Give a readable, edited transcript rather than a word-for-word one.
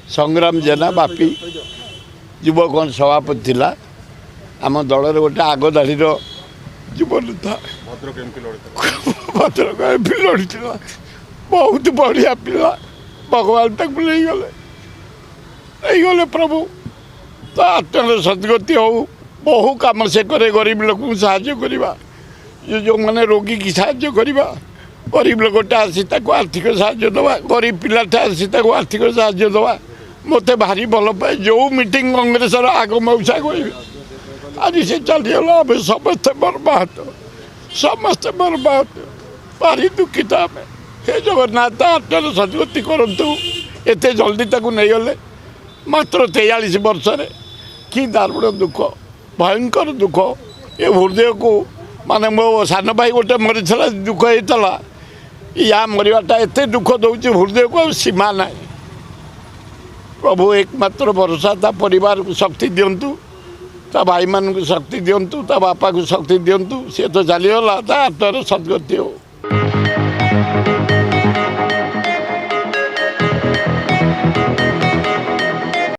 संग्राम जेना बापी युवक सभापति थिला आम दल गोटे आग धाड़ी जीवन था भद्रक एमपी लड़ी बहुत बढ़िया पिला भगवान तक नहीं गले प्रभु तो आत्म सदगति हो बहु कम से करे गरीब लोक साहाय्य करवा ये जो मैंने रोगी की साहाय्य करवा गरीब लोकटा आसी आर्थिक साहाय्य दवा गरीब पिलाटा आसी आर्थिक साहाय्य दवा मत भारी भल पाए जो मीटिंग कांग्रेस आग मौसा कह आज से चलीगला आम समस्ते बर्बाद भारी दुखित आम हे जगन्नाथ आत्म सदगति करूँ एत जल्दी ताकू नहीं गले मात्र 43 वर्ष कि दारुण दुख भयंकर दुख ये हृदय को माने मो सान भाई गोटे मरी दुख होता या मरवाटा एत दुख दौर हृदय को सीमा ना प्रभु एकमात्र भरोसा ता परिवार को शक्ति दिंतु ता भाई मान को शक्ति दिंतु ता बापा को शक्ति दिंतु सी तो चलीगला ता आत्मार सदगति हो।